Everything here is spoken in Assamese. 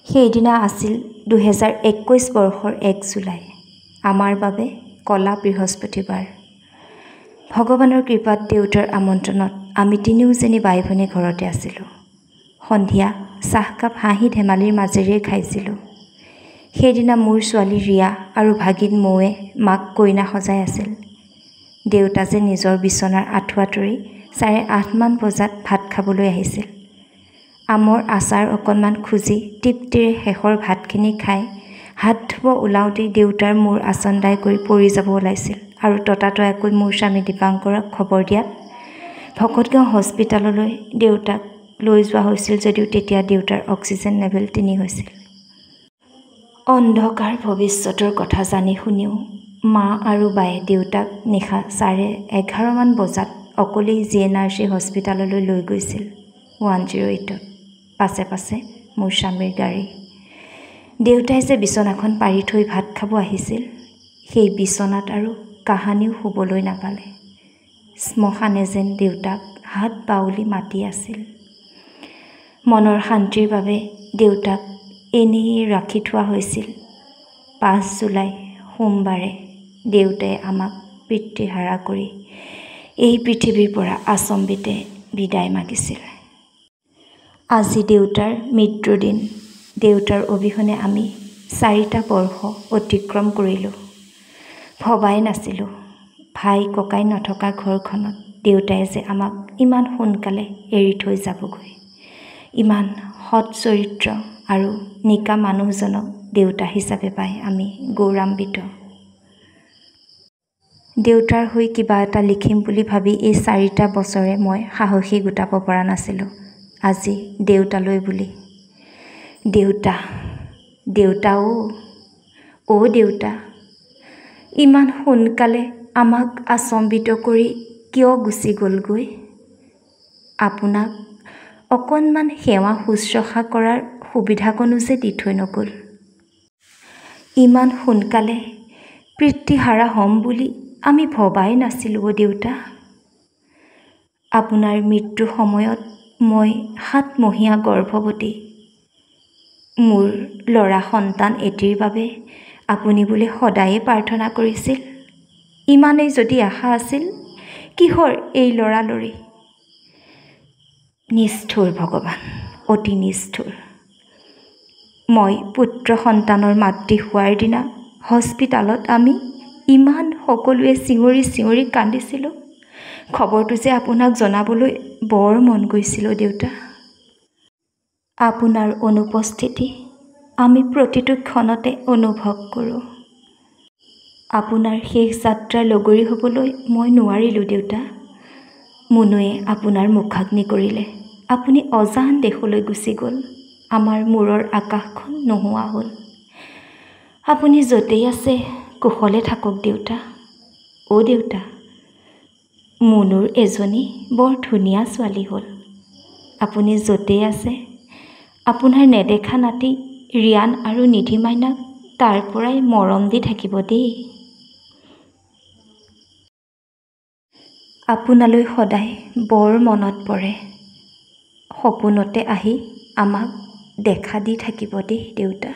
সেইদিনা আছিল 2021 বৰ্ষৰ 1 জুলাই, আমাৰ বাবে কলা বৃহস্পতিবাৰ। ভগৱানৰ কৃপাত দেউতাৰ আমন্ত্ৰণত আমি তিনিওজনী বাই ভনী ঘৰতে আছিলোঁ। সন্ধিয়া চাহকাপ হাঁহি ধেমালিৰ মাজেৰে খাইছিলোঁ। সেইদিনা মোৰ ছোৱালী ৰিয়া আৰু ভাগিন মৌৱে মাক কইনা সজাই আছিল। দেউতা যে নিজৰ বিচনাৰ আঁঠুৱা তৰি 8:30 মান বজাত ভাত খাবলৈ আহিছিল। আমৰ আচাৰ অকণমান খুজি তৃপ্তিৰে শেষৰ ভাতখিনি খাই হাত ধুব ওলাওঁতেই দেউতাৰ মূৰ আচন্দাই কৰি পৰি যাব ওলাইছিল আৰু ততাতয়াকৈ মোৰ স্বামী দীপাংকৰক খবৰ দিয়াত ভকতগাঁও হস্পিটাললৈ দেউতাক লৈ যোৱা হৈছিল যদিও তেতিয়া দেউতাৰ অক্সিজেন লেভেল 3 হৈছিল। অন্ধকাৰ ভৱিষ্যতৰ কথা জানি শুনিও মা আৰু বায়ে দেউতাক নিশা 11:30 মান বজাত অকলেই GNRC হস্পিটাললৈ লৈ গৈছিল 108ত। পাছে পাছে মোৰ স্বামীৰ গাড়ী। দেউতাই যে বিচনাখন পাৰি থৈ ভাত খাব আহিছিল, সেই বিচনাত আৰু কাহানিও শুবলৈ নাপালে। শ্মশানে যেন দেউতাক হাত বাউলি মাতি আছিল। মনৰ শান্তিৰ বাবে দেউতাক এনেই ৰাখি থোৱা হৈছিল। 5 জুলাই সোমবাৰে দেউতাই আমাক পিতৃহাৰা কৰি এই পৃথিৱীৰ পৰা আচম্বিতে বিদায় মাগিছিল। আজি দেউতাৰ মৃত্যুৰ দিন। দেউতাৰ অবিহনে আমি 4টা বৰ্ষ অতিক্ৰম কৰিলোঁ। ভবাই নাছিলোঁ ভাই ককাই নথকা ঘৰখনত দেউতাই যে আমাক ইমান সোনকালে এৰি থৈ যাবগৈ। ইমান সৎ চৰিত্ৰ আৰু নিকা মানুহজনক দেউতা হিচাপে পাই আমি গৌৰৱান্বিত। দেউতাৰ হৈ কিবা এটা লিখিম বুলি ভাবি এই 4টা বছৰে মই সাহসী গোটাব পৰা নাছিলোঁ। আজি দেউতালৈ বুলি। দেউতা, দেউতা অ দেউতা, ইমান সোনকালে আমাক আচম্বিত কৰি কিয় গুচি গ'লগৈ? আপোনাক অকণমান সেৱা শুশ্ৰূষা কৰাৰ সুবিধাকণো যে দি থৈ নগ'ল। ইমান সোনকালে পিতৃহাৰা হ'ম বুলি আমি ভবাই নাছিলোঁ অ দেউতা। আপোনাৰ মৃত্যুৰ সময়ত মই 7 মহীয়া গৰ্ভৱতী। মোৰ ল'ৰা সন্তান এটিৰ বাবে আপুনি বোলে সদায়ে প্ৰাৰ্থনা কৰিছিল। ইমানেই যদি আশা আছিল, কিহৰ এই লৰালৰি? নিষ্ঠুৰ ভগৱান, অতি নিষ্ঠুৰ। মই পুত্ৰ সন্তানৰ মাতৃ হোৱাৰ দিনা হস্পিটালত আমি ইমান সকলোৱে চিঞৰি চিঞৰি কান্দিছিলোঁ। খবৰটো যে আপোনাক জনাবলৈ বৰ মন গৈছিল দেউতা। আপোনাৰ অনুপস্থিতি আমি প্ৰতিটো ক্ষণতে অনুভৱ কৰোঁ। আপোনাৰ শেষ যাত্ৰাৰ লগৰী হ'বলৈ মই নোৱাৰিলোঁ দেউতা। মুনুৱে আপোনাৰ মুখাগ্নি কৰিলে। আপুনি অজান দেশলৈ গুচি গ'ল। আমাৰ মূৰৰ আকাশখন নোহোৱা হ'ল। আপুনি য'তেই আছে কুশলে থাকক দেউতা। অ দেউতা, মুনুৰ এজনী বৰ ধুনীয়া ছোৱালী হ'ল। আপুনি য'তেই আছে আপোনাৰ নেদেখা নাতি ৰিয়ান আৰু নিধি মাইনাক তাৰ পৰাই মৰম দি থাকিব দেই। আপোনালৈ সদায় বৰ মনত পৰে। সপোনতে আহি আমাক দেখা দি থাকিব দেই দেউতা।